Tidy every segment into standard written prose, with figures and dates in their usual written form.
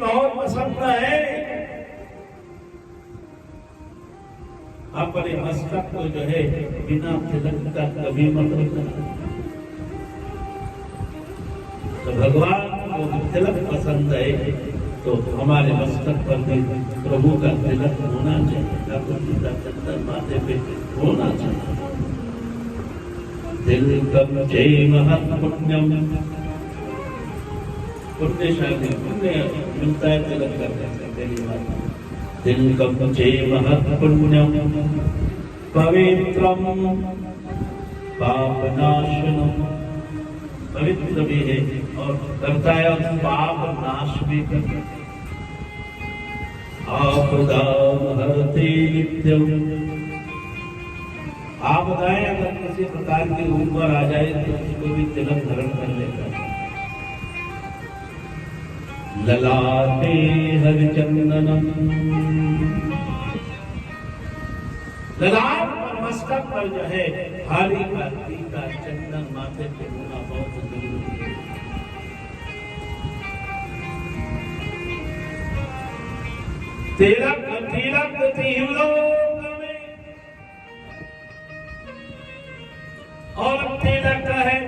बहुत पसंद है। अपने मस्तक को जो है बिना तिलक का कभी मत रखना। तो भगवान को तिलक पसंद है तो हमारे मस्तक पर भी प्रभु का तिलक होना चाहिए, ठाकुर का चंदन माथे पे होना चाहिए। तिलकम जय महत्पुण्यम, पुण्यशाली, पुण्य मिलता है तिलक करने से। पहली बात तिलकम जय महत्पुण्यम पवित्रम पापनाशनम, पवित्र भी है और करता है और पाप नाश भी करता है। आपदाम हरते नित्यम, आपदाएं अगर किसी प्रकार के ऊपर आ जाए तो उसको भी तिलक धारण कर लेता है। ललाटे हरिचंदनम, ललाट पर मस्तक पर जो है हरि का टीका चंदन माथे पे होना बहुत जरूरी है। तिलक तिलक तिलोक में और तिलक है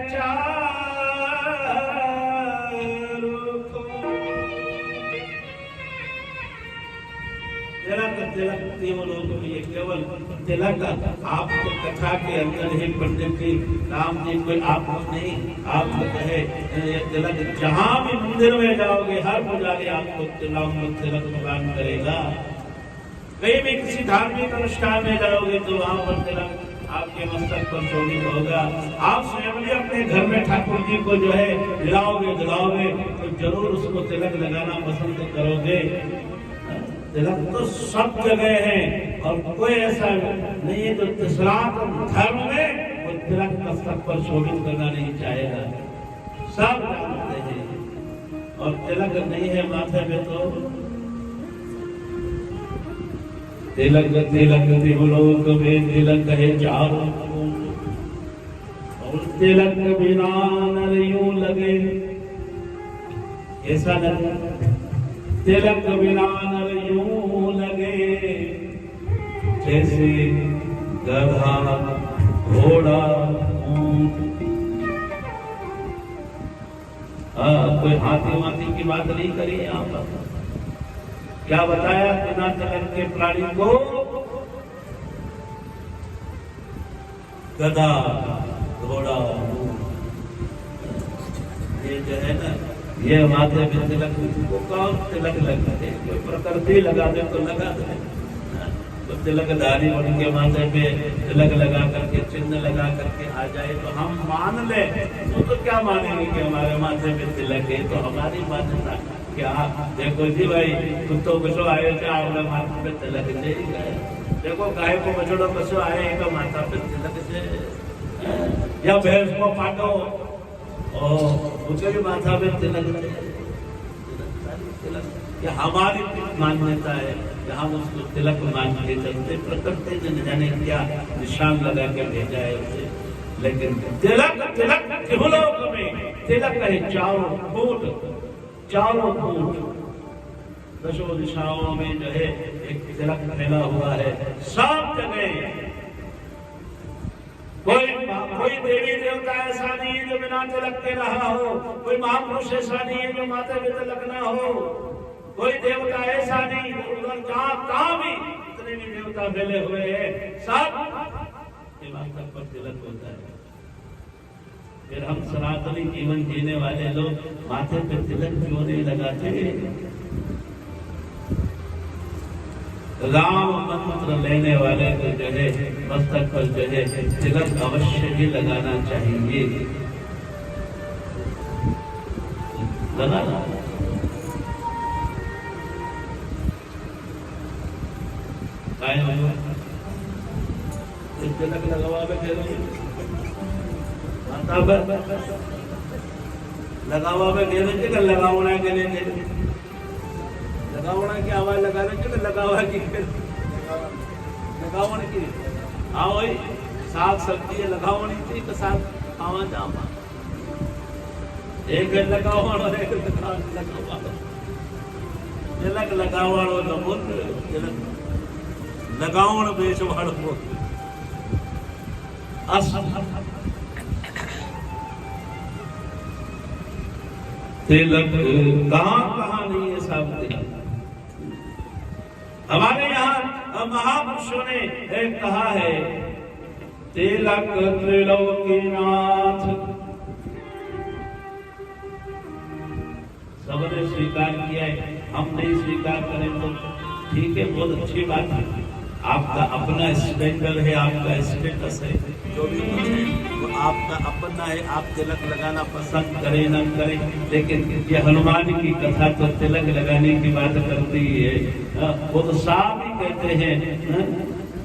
तिलक तीनों लोग में केवल तिलक आपको कथा के अंदर ही पंडित जी राम जी कोई आपको नहीं, आपको कहे तिलक जहां भी मंदिर में जाओगे हर पुजारी आपको तिलक प्रदान करेगा। कहीं भी किसी धार्मिक अनुष्ठान में जाओगे तो वहां पर तिलक आपके मस्तक पर शोभित होगा। आप स्वयं भी अपने घर में ठाकुर जी को जो है दिलाओगे तो जरूर उसको तिलक लगाना पसंद करोगे। तिलक तो सब जगह है और कोई ऐसा नहीं है जो सनातन धर्म में वो तिलक मस्तक पर शोभित करना नहीं चाहेगा। सब जानते हैं और तिलक नहीं है माथे में तो तिलक तिलक तिलोक में तिलक है चारों और तिलक बिना नर यूं लगे, ऐसा लगे तिलक बिना नर यूं लगे जैसे गधा घोड़ा ऊंट। कोई हाथी वाथी की बात नहीं करी यहाँ पर। क्या बताया बिना तिलक के प्राणी को गधा घोड़ा ऊंट। ये जो है ना ये माथे में तिलक को कौन तिलक लगाते, कोई प्रकृति लगा दे तो लगा दे। तो तिलकधारी उनके माथे पे तिलक लगा करके चिन्ह लगा करके आ जाए तो हम मान ले। तो क्या मानेंगे कि हमारे माथे पे तिलक है तो हमारी मान्यता क्या। देखो जी भाई कुत्तों कशो आए थे आपने माथे पे तिलक से देखो, गाय को बछड़ो कशो आए तो माथा पे तिलक से, या भैंस को पाटो उसके भी माथा पे तिलक। ये हमारी मान्यता है, हम उसको तिलक मान के चलते। प्रकृति ने न जाने क्या निशान लगा के भेजा है उसे। लेकिन तिलक तिलक त्रिलोक में तिलक है चारों फूट, चारों फूट दशों दिशाओं में जो है एक तिलक फैला हुआ है सब जगह। कोई देवी देवता ऐसा नहीं है जो बिना तिलक के रहा हो, कोई महापुरुष ऐसा नहीं है जो माथे पे तिलक ना हो, कोई देवता ऐसा नहीं। कहाँ भी जितने भी देवता फैले हुए हैं सब माथे पर तिलक होता है। फिर हम सनातनी जीवन जीने वाले लोग माथे पे तिलक क्यों नहीं लगाते। राम मंत्र लेने वाले को जो है मस्तक पर जो है तिलक अवश्य ही लगाना चाहिए। लगाना तिलक लगावा में घेरे लगावना के लिए लगावना की आवाज लगा रहे लगावा की लगावने की। हाँ वही साग सब्जी लगावनी थी तो साग आवा जावा एक लगावा और एक लगावा। तिलक लगावाड़ो तो बोल, तिलक लगावण बेचवाड़ो बोल। तिलक कहाँ नहीं है सब तिलक। हमारे यहाँ महापुरुषों ने कहा है तिलक त्रिलोकीनाथ। सबने स्वीकार किया है, हम नहीं स्वीकार करें तो ठीक है, बहुत अच्छी बात है। आपका अपना स्टैंडर्ड है, आपका स्टेटस है, जो भी कुछ है वो आपका अपना है। आप तिलक लगाना पसंद करें ना करें, लेकिन ये हनुमान की कथा तो तिलक लगाने की बात करती है। वो तो साफ ही कहते हैं,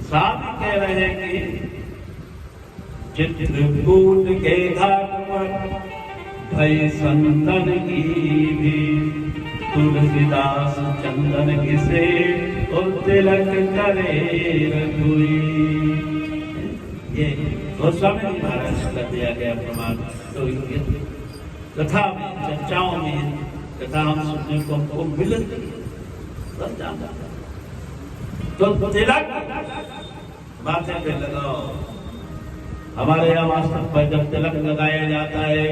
साफ ही कह रहे हैं कि चित्रकूट के घाट पर भई संतन की भी, तुलसीदास चंदन घिसे और तिलक करे रघुई। ये गोस्वामी जी महाराज का दिया गया प्रमाण। तो कथा में, चर्चाओं में कथा हम सुनने को हमको मिल जाता। तो तिलक माथे पे लगाओ। हमारे यहाँ वास्तव पर जब तिलक लगाया जाता है,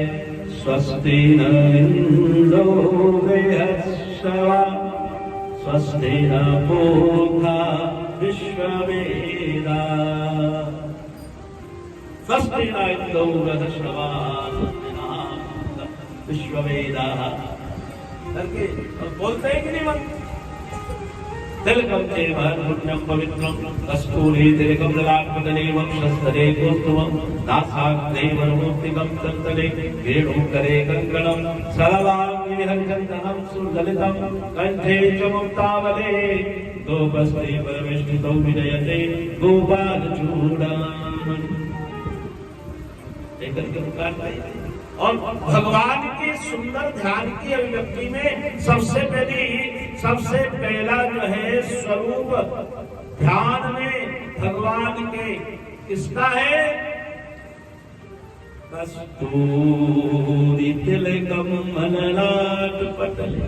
स्वस्ति न इंद्रो बृहस्पतिर्वा स्वस्ति न पूर्वा विश्ववेदाः स्वस्ति न इंद्रो बृहस्पतिर्वा स्वस्ति न पूर्वा विश्ववेदाः करके बोलते हैं कि नहीं बोलते? तिलकम पुण्यम पवित्रम कस्तूरी तिलकम ललाटपटले वक्षस्थले कौस्तुभम नासाग्रे वरमूर्तिकं तन्तले वेणुकरे कंकणम सरलांगे हरिचन्दनं सुललितं कंठे च मुक्तावले गोपस्ते परमेष्ठितो विजयते गोपालचूडामणि। लेकर के पुकारते हैं। और भगवान के सुंदर ध्यान की अभिव्यक्ति में सबसे पहला जो है स्वरूप ध्यान में भगवान के किसका है? कस्तूरी तिलकम ललाट पटले।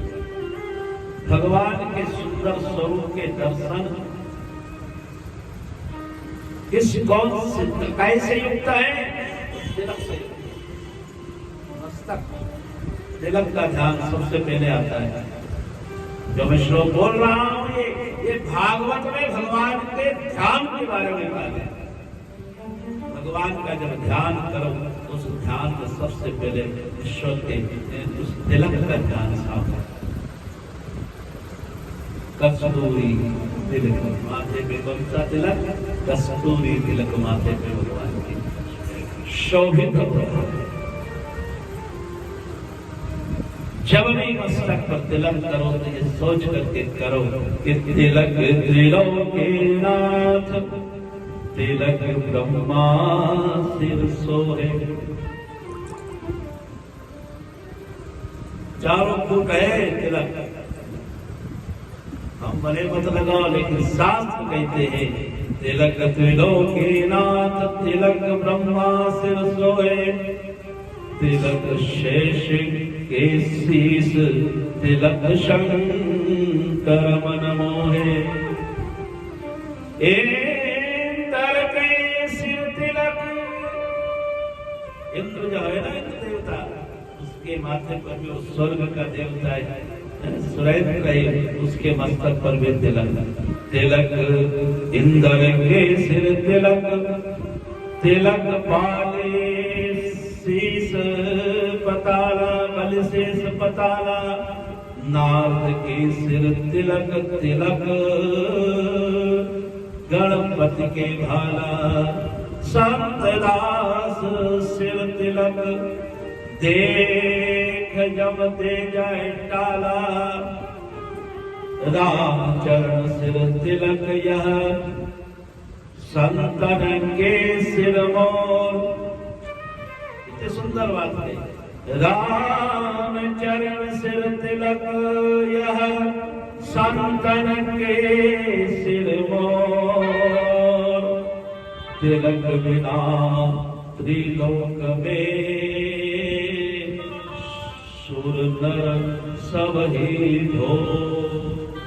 भगवान के सुंदर स्वरूप के दर्शन किस कौन से कैसे युक्त है? तिलक से। तिलक का ध्यान सबसे पहले आता है। जो मैं श्लोक बोल रहा हूं ये भागवत में भगवान के ध्यान के बारे में बात है। भगवान का जब ध्यान करो उस ध्यान में सबसे पहले ईश्वर के उस तिलक का ध्यान साफ है। कस्तूरी तिलक माथे पे कौन-सा तिलक? कस्तूरी तिलक माथे पे भगवान की शोभित। जब भी मस्तक पर तिलक करो तो ये सोच करके करो कि तिलक त्रिलोकीनाथ, तिलक ब्रह्मा सिर सोहे। चारों फूट है तिलक, हम भले मत लगाओ, लेकिन शास्त्र कहते हैं तिलक त्रिलोकीनाथ, तिलक ब्रह्मा सिर सोहे, तिलक शेष के शीस, तिलक शंकर मन मोहे। इंद्र के सिर तिलक, इंद्र जो है ना इंद्र देवता, उसके माथे पर भी स्वर्ग का देवता है सुरेंद्र, उसके मस्तक पर भी तिलक। तिलक इंद्र के सिर तिलक, तिलक पाले शीस पताला, बल शेष पताला, नारद के सिर तिलक, तिलक गणपति के भाला, संत दास सिर तिलक, देख जब दे जाए टाला, रामचरण सिर तिलक यह, संतन के सिर मोर। इतनी सुंदर बात है। रामचरण सिर तिलक यह, संतन के सिर मोर। तिलक बिना त्रिलोक में सुर नर सब ही ढोर।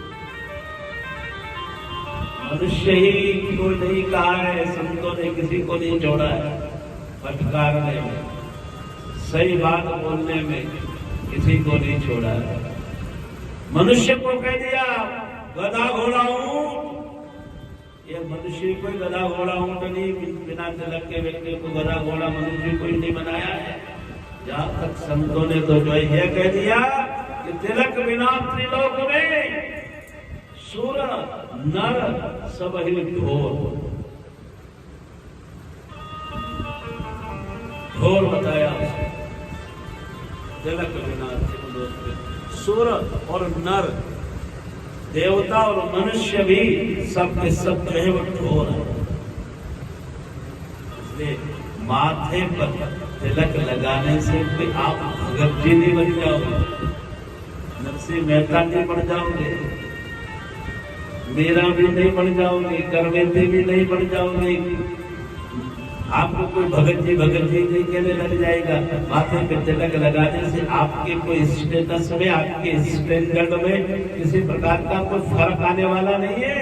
मनुष्य ही को नहीं कहा है, संतों ने किसी को नहीं जोड़ा है। फटकारने में, सही बात बोलने में किसी को नहीं छोड़ा है। मनुष्य को कह दिया गधा घोड़ा ऊंट, ये मनुष्य कोई गधा घोड़ा ऊंट नहीं, बिना तिलक के व्यक्ति को गधा घोड़ा मनुष्य कोई नहीं बनाया है। जहां तक संतों ने तो जो यह कह दिया कि तिलक बिना त्रिलोक में सुर नर सब ही घोर बताया। तिलक बिना त्रिलोक में सुर और नर, देवता और मनुष्य भी सब के सब जो है वो घोर है। इसलिए माथे पर तिलक लगाने से भी आप भगत जी नहीं बन जाओगे, नरसिंह मेहता नहीं बन जाओगे, मीरा भी नहीं बन जाओगे, करवेती भी नहीं बन जाओगे। आपको कोई भगत जी नहीं कहने लग जाएगा। माथे पे तिलक लगाने से आपके कोई स्टेटस में, आपके स्टैंडर्ड में किसी प्रकार का कोई फर्क आने वाला नहीं है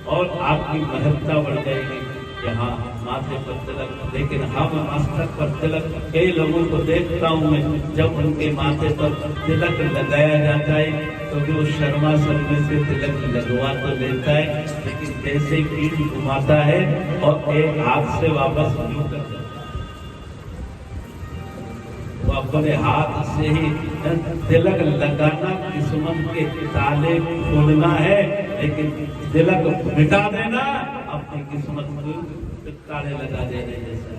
और आपकी महत्ता बढ़ जाएगी। यहाँ माथे पर तिलक, लेकिन हम मस्तक पर तिलक कई लोगों को देखता हूँ मैं, जब उनके माथे पर तिलक लगाया जाता है तो जो शर्मा शर्मी से तिलक लगवा तो लेता है, लेकिन जैसे पीठ घुमाता है और एक हाथ से वापस यूं कर देता है, वो अपने हाथ से ही तिलक लगाना किस्मत के ताले खोलना है, लेकिन तिलक मिटा देना अपनी किस्मत को ताले लगा देने जैसा।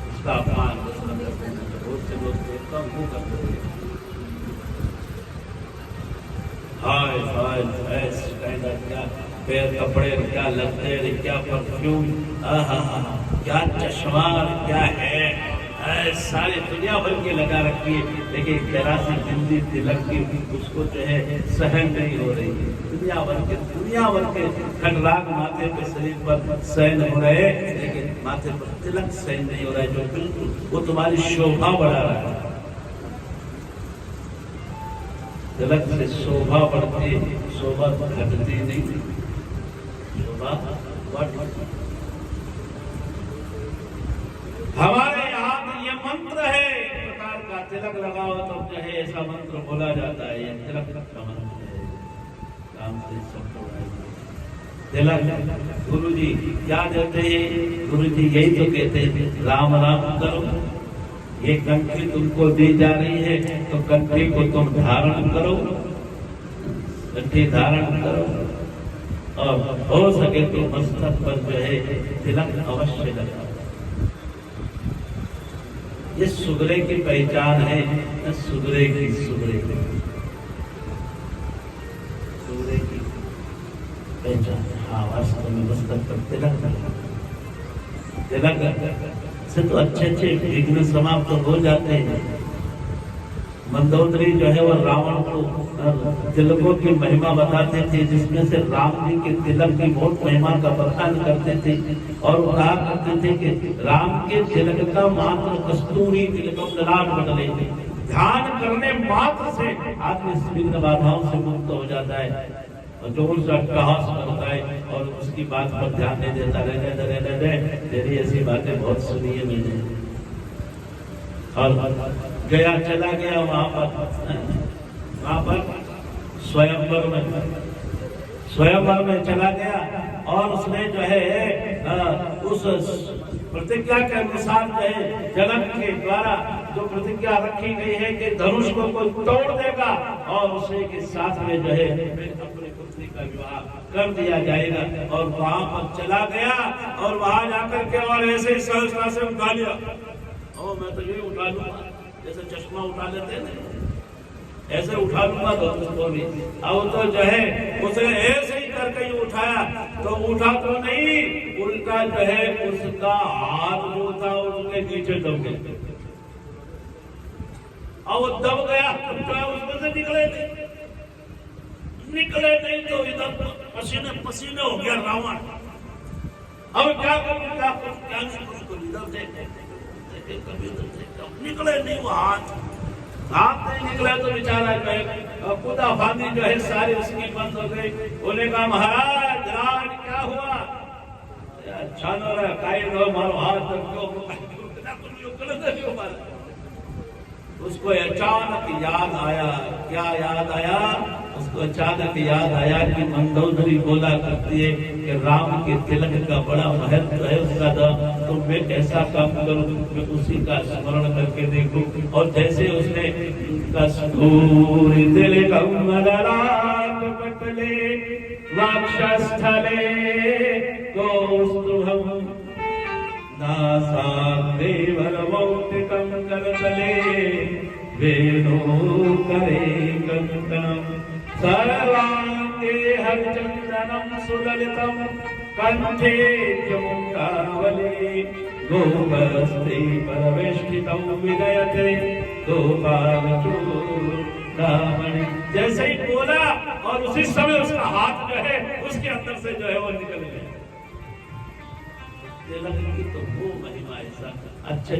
इसका अपमान बहुत से लोग देखता हूँ करते हैं। हाय हाय क्या पैर कपड़े, क्या लत्ते, क्या परफ्यूम, क्या चश्मा, क्या है, सारी दुनिया भर के लगा रखी है, लेकिन जरा सी बिंदी तिलक की उसको जो है सहन नहीं हो रही है। दुनिया भर के खंडराग माथे पे शरीर पर सहन हो रहे, लेकिन माथे पर तिलक सहन नहीं हो रहा है, जो बिल्कुल वो तुम्हारी शोभा बढ़ा रहा है। तिलक से शोभा बढ़ती, शोभा घटती नहीं, शोभा बढ़ती। हमारे यहाँ ये मंत्र है एक प्रकार का, तिलक लगाओ तो जो है ऐसा मंत्र बोला जाता है, ये तिलक का मंत्र है। काम से सब तिलक गुरु जी क्या देते हैं? गुरु जी यही तो कहते हैं राम राम करो। ये कंठी तुमको दी जा रही है तो कंठी को तुम धारण करो, कंठी धारण करो और हो सके तो मस्तक पर जो है तिलक अवश्य लगाओ। ये सुगरे की पहचान है, सुगरे की पहचान। हाँ, वास्तव में मस्तक पर तिलक से तो अच्छे विघ्न समाप्त हो जाते हैं। मंदोदरी जो है वो रावण को तिलकों की महिमा बताते थे, जिसमें से राम जी के तिलक की बहुत महिमा का बखान करते थे और कहा करते थे कि राम के तिलक का मात्र कस्तूरी तिलकम ललाट बदले। ध्यान करने मात्र से आदमी विघ्न बाधाओं से मुक्त हो जाता है, और जो उसका अट्टहास करता है और उसकी बात पर ध्यान नहीं देता, रहने दे तेरी ऐसी बातें बहुत सुनी है मैंने। और गया चला गया वहां पर स्वयंवर में चला गया और उसने जो है उस प्रतिज्ञा के अनुसार जो है जनक के द्वारा जो प्रतिज्ञा रखी गई है कि धनुष को कोई तोड़ देगा और उसे के साथ में जो है अपनी पुत्री का विवाह कर दिया जाएगा। और वहां पर चला गया और वहां जाकर के और ऐसे सहजता से उठा लिया, और मैं तो ये उठा लूंगा जैसे चश्मा उठा लेते हैं ना, ऐसे उठा लूंगा तो उसको भी। अब तो जो है उसे ऐसे ही करके ही उठाया, तो उठा तो नहीं, उल्टा जो है उसका हाथ जो था उसके नीचे दब गया, और वो दब गया तो उसमें से निकले नहीं तो इधर पसीने हो गया रावण। अब क्या करूं, क्या नहीं करूं, इधर से कभी निकले नहीं वो हाथ नहीं निकला तो बेचारा जो है खुदा फांदी जो है सारी उसकी बंद हो गई। बोले कहा महाराज राज क्या हुआ? अच्छा न रहा काई रो मारो हाथ उसको अचानक याद आया। क्या याद आया? उसको अचानक याद आया कि मंदोदरी बोला करती है कि राम के तिलक का बड़ा महत्व है उसका तो मैं ऐसा काम करूं मैं उसी का स्मरण करके देखूं। और जैसे उसने कस्तूरी तिलक कमलराग पटले वक्षस्थले कौस्तुभम् नासाग्रेवरमौक्तिकं करतले वेणुकरे कंकणं सर्वांगे हरिचन्दनं सुललितं कंठे च मुक्तावली गोपस्ते परवेष्टितं विनयते गोपालचूडामणि। जैसे ही बोला और उसी समय उसका हाथ जो है उसके अंदर से जो है वो निकल गया। तिलक की तो वो महिमा ऐसा अच्छे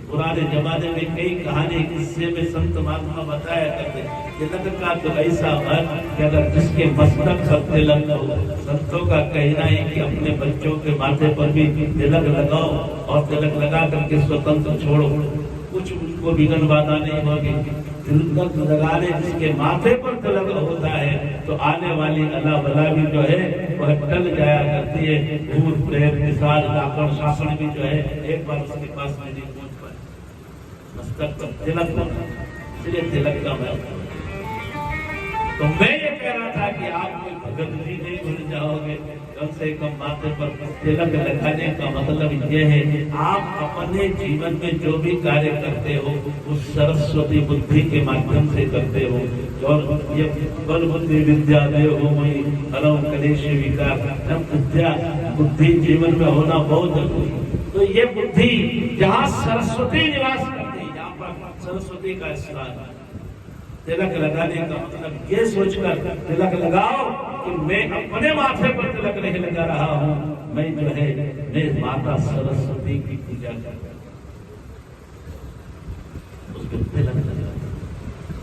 पुराने जमाने में कई कहानी किस्से में संत महात्मा बताया करते। तिलक का तो ऐसा अर्थ कि अगर जिसके मस्तक पर तिलक हो, संतों का कहना है कि अपने बच्चों के माथे पर भी तिलक लगाओ और तिलक लगा करके स्वतंत्र छोड़ो, कुछ उनको विघ्न बाधा नहीं होगी। तिलक लगाने जिसके माथे पर तिलक होता है तो आने वाली अला बला भी जो है वह टल जाया करती है। भूत प्रेत पिशाच डाकण शासन भी जो है एक बार उसके पास में नहीं पहुंच पाए। मस्तक पर तिलक इसलिए तिलक का महत्व। तो मैं ये कह रहा था कि आप कोई भगत भी नहीं भूल जाओगे, कम से कम माथे पर तिलक लगाने का मतलब ये है आप अपने जीवन में जो भी कार्य करते हो उस सरस्वती बुद्धि के माध्यम से करते हो। और ये बल बुद्धि विद्या दे हो वही हरम कलेश विकार बुद्धि जीवन में होना बहुत जरूरी है। तो ये बुद्धि जहाँ सरस्वती निवास करती है यहाँ पर सरस्वती का स्नान। तिलक लगाने का मतलब ये सोचकर तिलक लगाओ कि मैं अपने माथे पर तिलक नहीं लगा रहा हूँ, मैं जो है मैं माता सरस्वती की पूजा कर उसको तिलक लगा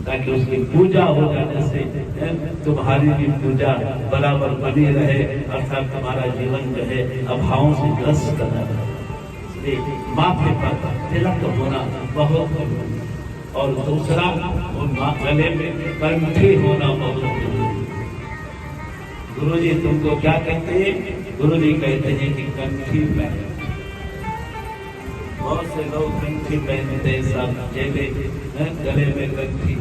ताकि उसकी पूजा हो जाने से तुम्हारी भी पूजा बराबर बनी रहे, अर्थात तुम्हारा जीवन जो है अभावों से ग्रस्त न रहे। माथे पर तिलक होना बहुत जरूरी। और दूसरा गले में कंठी होना बहुत जरूरी। गुरु जी तुमको क्या कहते हैं? गुरु जी कहते हैं कि कंठी पहन। बहुत से लोग कंठी पहनते हैं, सब जेबे गले में कंठी।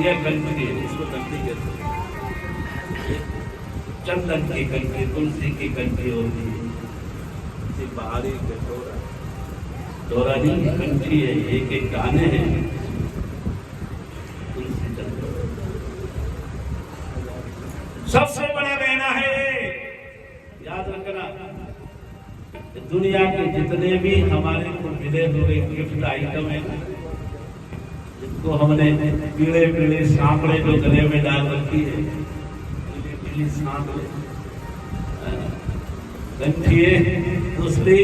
ये कंठी है, इसको कंठी कहते हैं। चंदन की कंठी, तुलसी की कंठी होती है, बाहरी दोरा नहीं कंठी है। एक एक गाने हैं तुलसी चंदन सबसे बड़ा गहना है। याद रखना दुनिया के जितने भी हमारे को मिले हुए गिफ्ट आइटम है जिनको हमने पीले पीले सांकड़े जो गले में डाल रखी है, दूसरी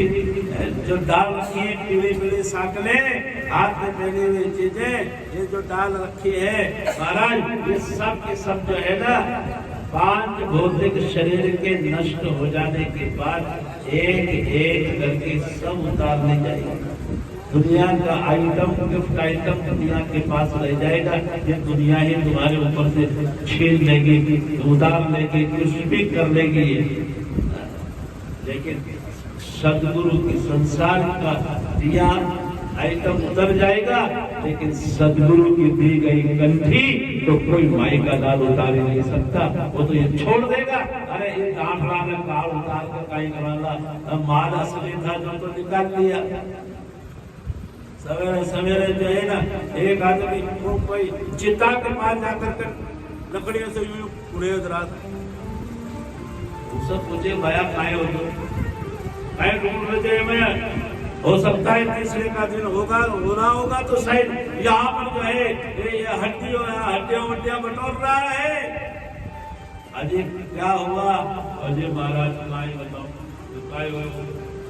जो डाल रखी है पीली पीली सांकले, हाथ में पहनी हुई चीजें ये जो डाल रखी है महाराज, ये सब के सब जो है ना 5 भौतिक शरीर के नष्ट हो जाने के बाद एक एक करके सब उतारने जाएगा। दुनिया का आइटम, गिफ्ट आइटम दुनिया के पास रह जाएगा। ये दुनिया ही तुम्हारे ऊपर से छीन लेगी, उतार लेगी, कुछ भी कर लेगी। लेकिन सदगुरु की संसार का दिया आइटम उतर जाएगा, लेकिन सदगुरु की दी गई कंठी तो कोई माई का लाल उतार ही नहीं सकता। वो तो ये छोड़ देगा। अरे ये गांठड़ा में काल उतार कर काई कराना, माल असली था जो तो निकाल लिया। सवेरे सवेरे जो है ना एक आदमी को कोई चिता के पास जाकर के लकड़ियों से यूं उड़ेद रात सब मुझे भया खाए हो तो खाए ढूंढ रहे मैं। हो सकता है तीसरे का दिन होगा, हो रहा होगा तो शायद यहाँ पर जो है ये हड्डियां बटोर रहा है। अजय क्या हुआ? अजय महाराज काय बताओ काय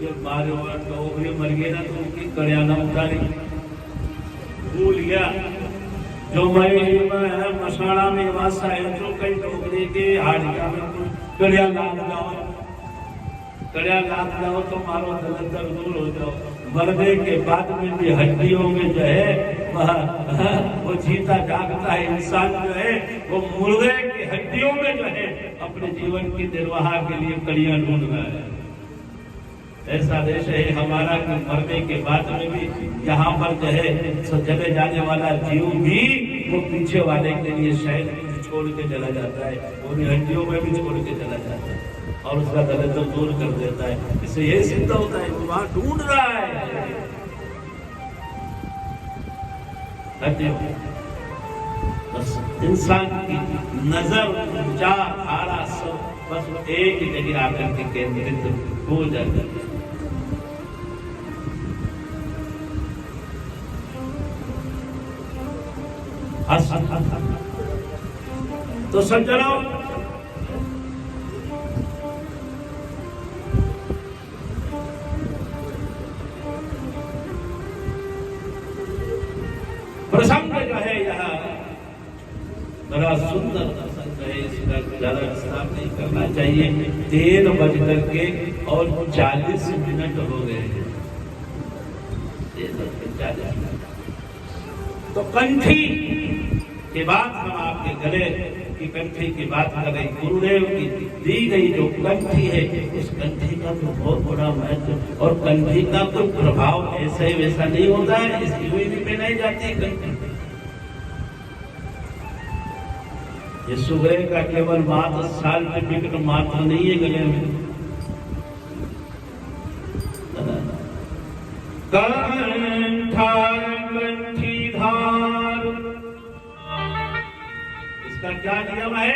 ये मारे और तो मर गए ना, तो उनकी कड़ियाना उतारी भूल गया। जो मैं मसाला में वासा है जो कई टोकरे के हाड़िया में कड़िया लाग जाओ, कड़िया लाग जाओ तो मारो दलदल दूर हो जाओ। मरने के बाद में भी हड्डियों में जो है वो जीता जागता है इंसान जो है वो मुर्दे की हड्डियों में जो है अपने जीवन की निर्वाह के लिए कड़ियां ढूंढ रहा है। ऐसा देश है हमारा कि मरने के बाद में भी यहाँ पर जो है चले जाने वाला जीव भी वो पीछे वाले के लिए शायद छोड़ के चला जाता है, पूरी हड्डियों में भी छोड़ के चला जाता है और उसका दर्द दूर कर देता है। इससे ये सिद्ध होता है वो वहां ढूंढ रहा है। बस इंसान की नजर विचारधारा सब बस एक ही जगह आकर के केंद्रित हो जाती है। तो सज्जनों, प्रसंग जो है यह बड़ा सुंदर प्रसंग है, इसका ज्यादा विस्तार नहीं करना चाहिए। 3:40 हो गए। 3:40 तो कंठी के बाद हम आपके गले की कंठी की बात कर रहे। गुरुदेव की दी गई जो कंठी है उस कंठी का तो बहुत बड़ा महत्व, और कंठी का कोई प्रभाव ऐसा ही वैसा नहीं होता है, इसकी हुई भी पहनाई जाती है कंठी। ये सुबह का केवल मात्र सर्टिफिकेट मात्र नहीं है गले में। कंठीधार इसका क्या नियम है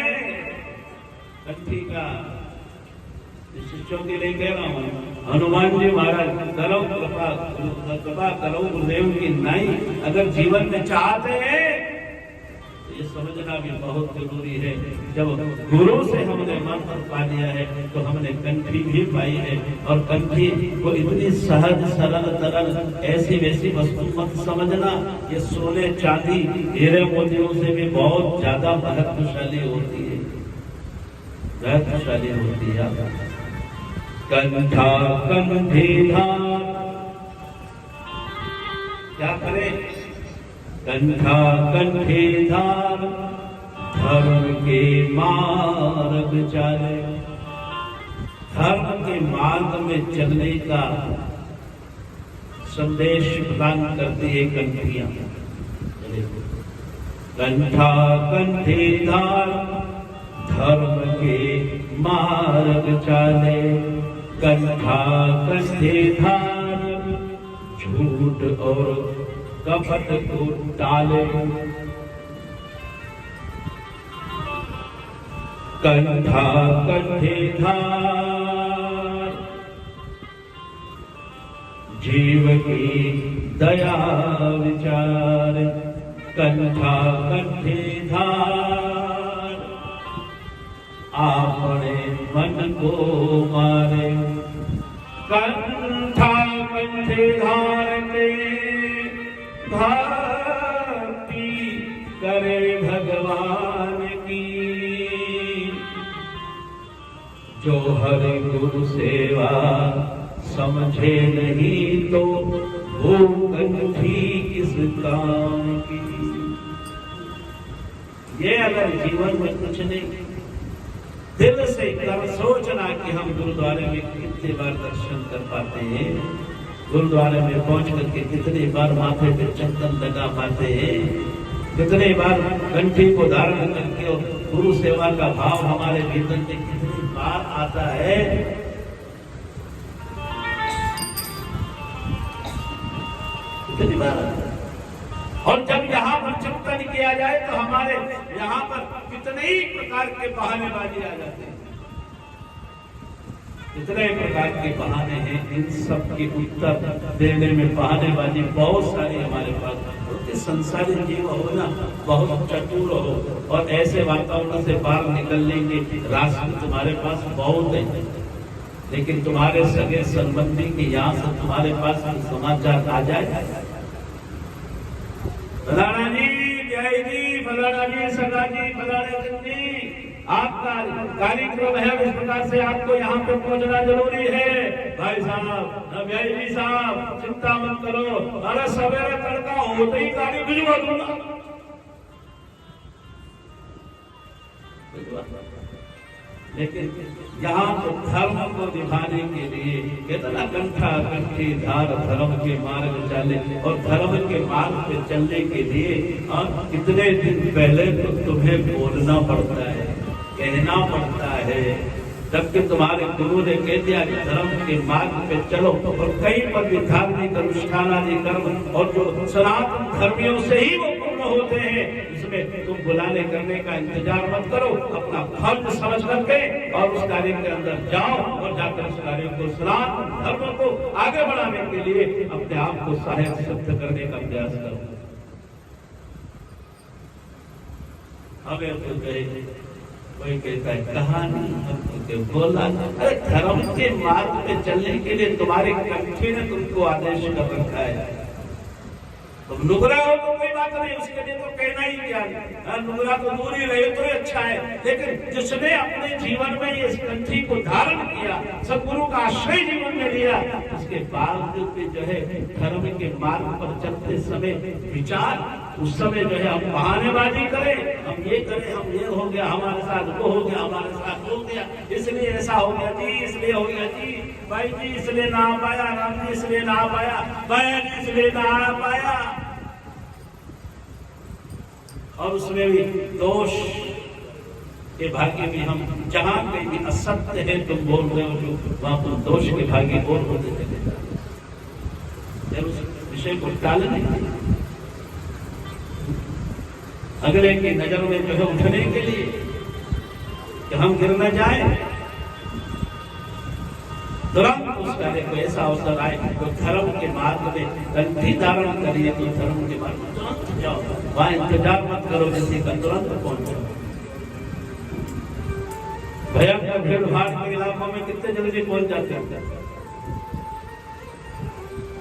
कंठी का? शिष्यों के लिए कह रहा हूं, हनुमान जी महाराज करो कृपा करो गुरुदेव की नहीं, अगर जीवन में चाहते हैं ये समझना भी बहुत जरूरी है। जब गुरु से हमने मंत्र पा लिया है तो हमने कंठी भी पाई है, और कंठी को इतनी सहज सरल तरल ऐसी वैसी वस्तु मत समझना। ये सोने चांदी हीरे मोतियों से भी बहुत ज्यादा महत्वशाली होती है, महत्वशाली होती है। कंठा कंठीधार क्या करें? कंठा कंठीधार धर्म के मार्ग चले। धर्म के मार्ग में चलने का संदेश प्रदान करती है कंठियां। कंठा कंठीधार धर्म के मार्ग चले। कंठा कंठीधार झूठ और कपट को टाले। कंठा कंठीधार जीव की दया विचार। कंठा कंठीधार आपने मन को मारे। कंठा कंठीधार के भक्ति करे भगवान की। जो हरि गुरु सेवा समझे नहीं तो वो कंठी किस काम की। ये अगर जीवन में कुछ नहीं, दिल से कर सोचना कि हम गुरुद्वारे में कितने बार दर्शन कर पाते हैं, गुरुद्वारे में पहुंच करके कितनी बार माथे पे चंदन लगा पाते हैं, कितने बार कंठी को धारण करके गुरु सेवा का भाव हमारे भीतर में कितनी बार आता है। कितनी बार आता है। और जब यहाँ पर चिंतन किया जाए तो हमारे यहाँ पर कितने ही प्रकार के बहानेबाजी आ जाते हैं, इतने प्रकार के बहाने हैं। इन सब के उत्तर देने में बहानेबाजी बहुत सारी हमारे पास कि संसारी जीव हो ना बहुत चतुर हो और ऐसे वातावरण से बाहर निकलने के रास्ते तुम्हारे पास बहुत है, लेकिन तुम्हारे सगे संबंधी के यहाँ से तुम्हारे पास समाचार आ जाए, फलाना जी, जय जी, फलाना जी, सगा जी, फलाने जी, आपका कार्यक्रम है, इस प्रकार से आपको यहाँ पे पहुंचना जरूरी है। भाई साहब, भाई जी साहब, चिंता मत करो, अरे सवेरे तड़का होते ही गाड़ी भिजवा दूंगा। लेकिन यहाँ तो धर्म को निभाने के लिए कितना कंठा कंठी धार धर्म के मार्ग चले, और धर्म के मार्ग पे चलने के लिए कितने दिन पहले तो तुम्हें बोलना पड़ता है, कहना पड़ता है, जबकि तुम्हारे गुरु ने कह दिया कि धर्म के मार्ग पे चलो, और कहीं पर भी धार्मिक अनुष्ठान आदि कर्म और जो सनातन धर्मियों से ही वो पूर्ण होते हैं, इसमें तुम बुलाने करने का इंतजार मत करो, अपना फर्ज समझ करके और उस कार्य के अंदर जाओ और जाकर उस कार्य को सनातन धर्म को आगे बढ़ाने के लिए अपने आप को सहायक सिद्ध करने का प्रयास करो। हमें कोई कहता है कहानी बोला, अरे धर्म के मार्ग पे चलने के लिए तुम्हारे कंठे ने तुमको आदेश कर रखा है। तुम नुगरा हो तो कोई बात नहीं, उसके लिए तो कहना ही क्या, नुगरा तो दूर ही रहे तो ही अच्छा है, लेकिन जिसने अपने जीवन में इस कंठी को धारण किया, सदगुरु का आश्रय जीवन में लिया, उसके बावजूद भी जो है धर्म के मार्ग पर चलते समय विचार, उस समय जो है हम बहानेबाजी करें, हम ये करें, हम ये हो गया, हमारे साथ वो हो गया, हमारे साथ हो गया, इसलिए ऐसा हो गया जी, इसलिए हो गया जी, भाई जी इसलिए ना आ पाया, राम जी इसलिए ना आ पाया, बहन इसलिए ना आ पाया, और उसमें भी दोष के भाग्य में हम जहां कहीं भी असत्य है तुम बोल रहे हो, जो वहां तुम दोष के भाग्य बोल होते चले जाते, उस विषय को टालने अगले की नजर में जो है उठने के लिए कि हम गिर न जाए, तुरंत उस कार्य को ऐसा अवसर आए तो धर्म के मार्ग में कंठी धारण करिए, तो धर्म के मार्ग में तुरंत जाओ, वहां इंतजार मत करो किसी का, तुरंत पहुंचो। भयंकर भीड़ भाड़ के इलाकों में कितने जल्दी पहुंच जाते हैं,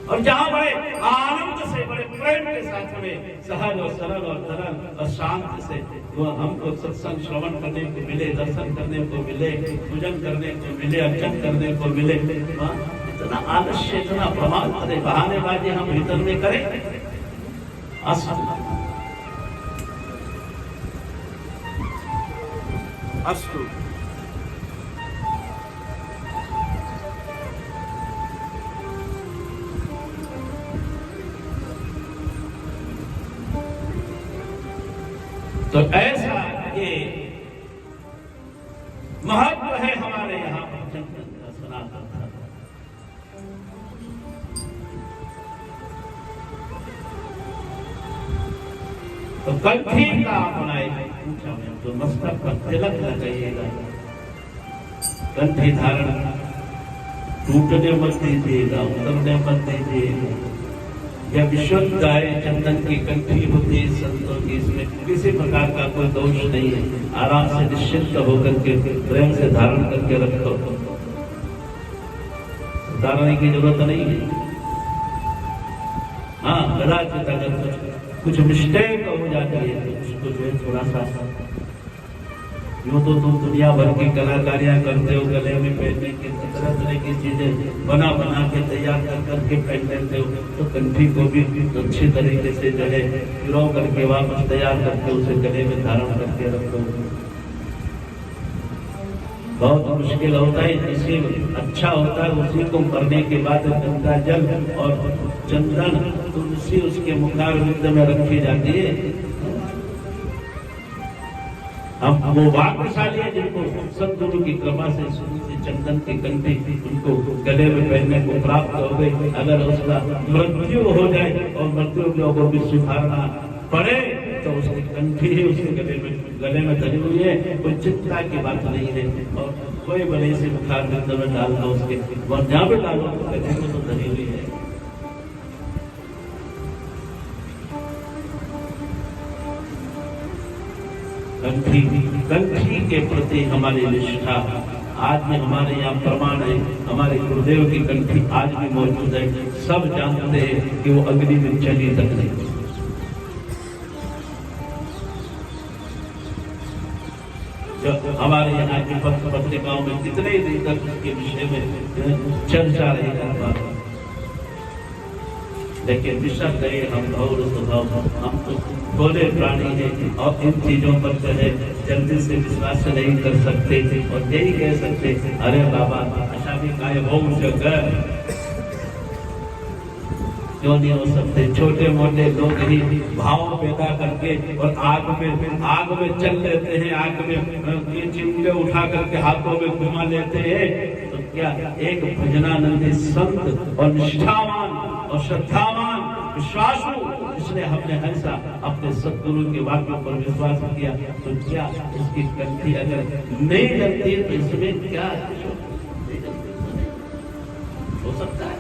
और जहां बड़े आनंद से, बड़े प्रेम के साथ में सहज और सरल और तरल और शांत से वो हमको सत्संग श्रवण करने को मिले, दर्शन करने को मिले, पूजन करने को मिले, अर्चन करने को मिले, इतना आलस्य, इतना प्रमाद करे, बहानेबाजी हम भीतर में करें, अस्तु अस्तु। तो ऐसा ये महत्व है हमारे यहाँ पर चिंतन का, सनातन धर्म। तो कंठी का अपनाए, तो मस्तक पर तिलक लगाइएगा, कंठी धारण टूटने मत दीजिएगा, उतरने मत दीजिएगा। यह विशुद्ध गाय चंदन की कंठी होती है संतों की, इसमें किसी प्रकार का कोई दोष नहीं है, आराम से निश्चिंत होकर के प्रेम से धारण करके रखो, धारने की जरूरत नहीं है। हाँ, कदाचित अगर कुछ मिस्टेक हो जाती है तो उसको जो है थोड़ा सा, यूं तो तुम दुनिया भर की कलाकारियां करते हो, गले में पहनने की तरह तरह की चीजें बना बना के तैयार कर करके पहन लेते हो, तो कंठी को भी अच्छी तरीके से जो है पिरो करके वापस तैयार करके उसे गले में धारण करके रखो। बहुत मुश्किल होता है, जिसे अच्छा होता है उसी को करने के बाद गंगा जल और चंदन तुलसी उसके मुखारविंद में रखी जाती है। हम वो भाग्यशाली है जिनको सदगुरु की कृपा से चंदन की कंठी उनको गले में पहनने को प्राप्त हो गई। अगर उसका मृत्यु हो जाए और मृत्यु को भी सुधारना पड़े तो उसकी कंठी ही उसके गले में धरी हुई है, कोई चिंता की बात नहीं है। और कोई बड़े से बुखार में डाल दो उसके, और जहाँ पे डालो तो गले में तो धरी हुई है। कंठी के प्रति हमारी निष्ठा आज भी हमारे यहाँ प्रमाण है। हमारे गुरुदेव की कंठी आज भी मौजूद है। सब जानते हैं कि वो अग्नि में चली तक नहीं। हमारे यहाँ की पत्र पत्रिकाओं में कितने दिन तक के विषय में चर्चा रही, लेकिन विषम गए हम और स्वभाव, हम तो भोले प्राणी हैं और इन चीजों पर जो है जल्दी से विश्वास नहीं कर सकते और यही कह सकते अरे बाबा अच्छा भी काय हो जगह क्यों नहीं हो सकते। छोटे मोटे लोग ही भाव पैदा करके और आग में चल लेते हैं, आग में ये चिमटे उठा करके हाथों में घुमा लेते हैं। तो क्या एक भजनानंदी संत और निष्ठावान और श्रद्धावान विश्वासु, इसने हमने हमेशा अपने सद्गुरु के वाक्यों पर विश्वास किया, तो क्या उसकी कंठी अगर नहीं जलती तो इसमें क्या हो सकता है।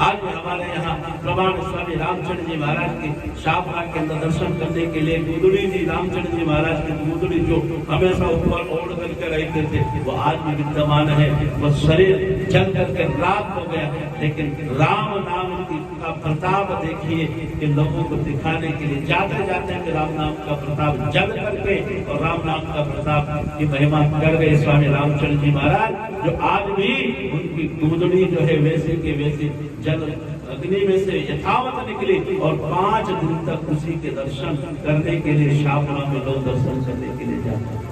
आज हमारे यहाँ प्रमाण स्वामी रामचंद्र जी महाराज के शापरा के अंदर दर्शन करने के लिए गुदड़ी जी, रामचंद्र जी महाराज की गुदड़ी जो हमेशा ऊपर ओढ़ करके रहते थे वो आज भी विद्यमान है। वो शरीर जल करके रात हो गया, लेकिन राम नाम का प्रताप देखिए कि लोगों को दिखाने के लिए जाते जाते हैं कि राम नाम का प्रताप जल करके और राम नाम का प्रताप की महिमा कर गए स्वामी रामचंद्र जी महाराज, जो आज भी उनकी गुदड़ी जो है वैसे के वैसे जल अग्नि में से यथावत निकली और 5 दिन तक उसी के दर्शन करने के लिए शापरा में लोग दर्शन करने के लिए जाते हैं।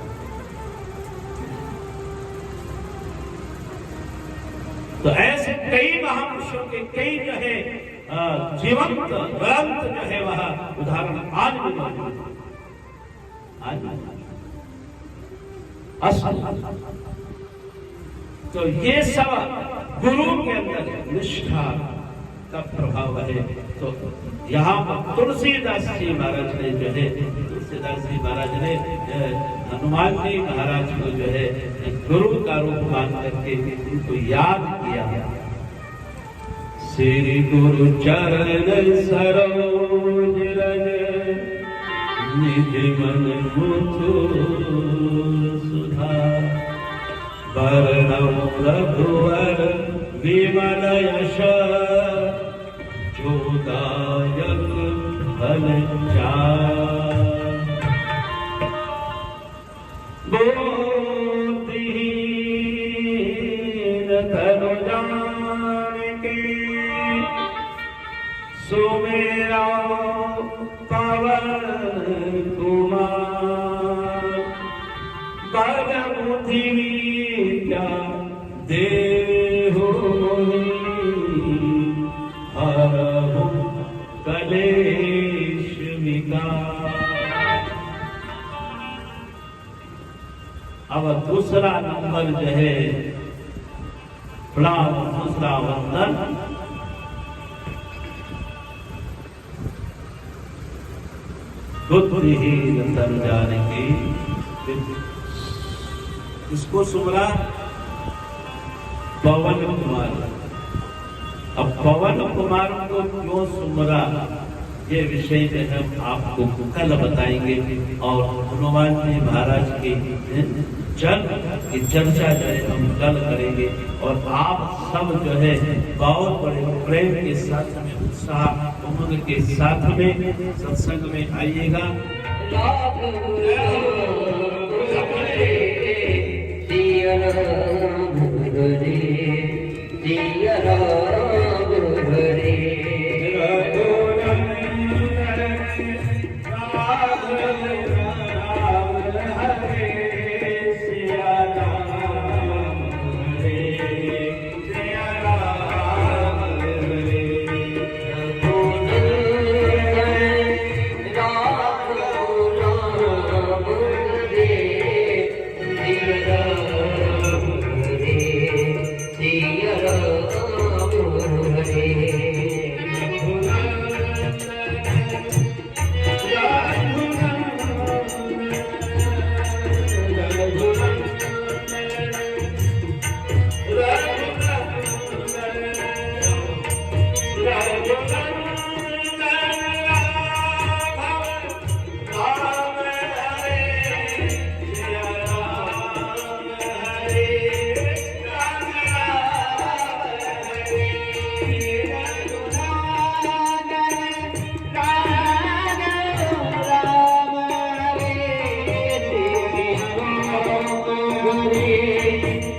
तो ऐसे कई महापुरुषों के कई जो है जीवंत ग्रंथ जो है वह उदाहरण आज भी मौजूद है। तो ये सब गुरु के अंदर निष्ठा का प्रभाव है। तो यहाँ पर तुलसीदास जी महाराज ने जो है, तुलसीदास जी महाराज ने हनुमान जी महाराज को जो है गुरु का रूप मान करके उनको याद किया। श्री गुरु चरण सरोज रज निधि मन मुथु सुधा वर्णव रघुवर विमल यश जोदायक फल बुद्धिहीन तनु जानके सुमेरा पवन कुमार बल बुद्धि विद्या देहु हरहु कलेश विकार। अब दूसरा नंबर जो है दूसरा वंदन बुद्धिहीन तन जाने की, इसको सुमरा पवन कुमार। अब पवन कुमार को क्यों सुमरा, ये विषय में हम आपको कल बताएंगे। और हनुमान जी महाराज के जन्म की चर्चा जो है हम कल करेंगे। और आप सब जो है बहुत बड़े प्रेम के साथ, उत्साह उमंग के साथ में सत्संग में आइएगा। Ram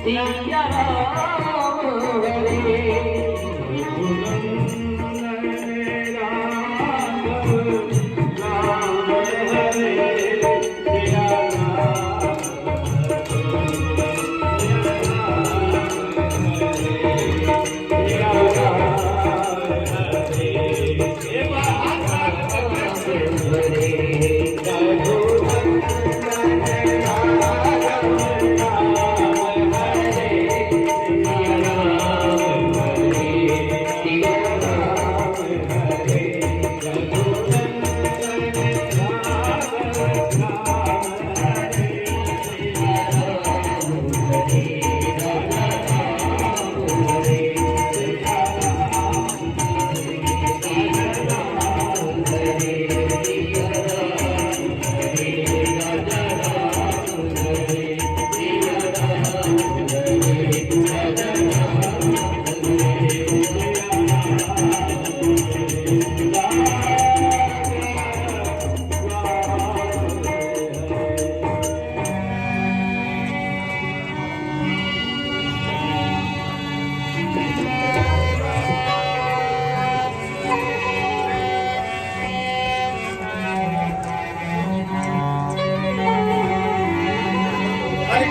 सिया राम हरे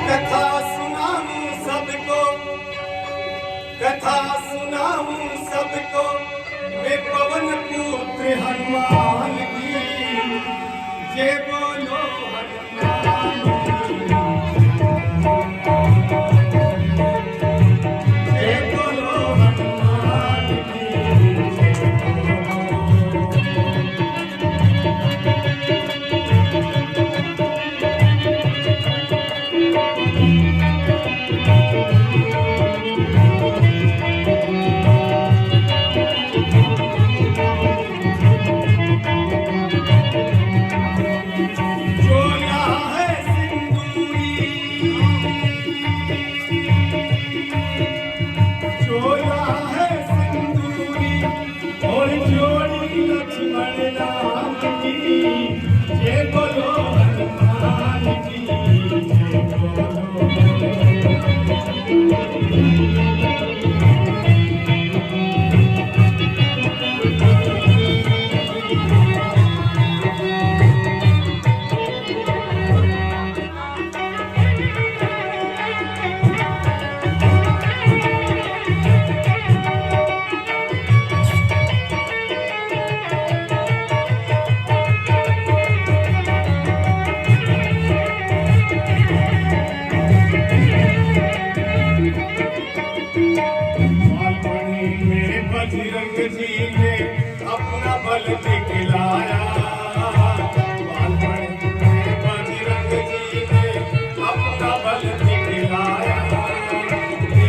कथा सुनाऊं सबको, कथा सुनाऊं सबको, मैं पवन पुत्र हनुमान की, जय बोलो हनुमान की, जय बोलो हनुमान की। बजरंग जी ने अपना बल दिखलाया, बजरंग जी ने अपना बल दिखलाया,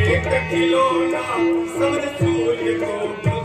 एक खिलौना समझ सूर्य को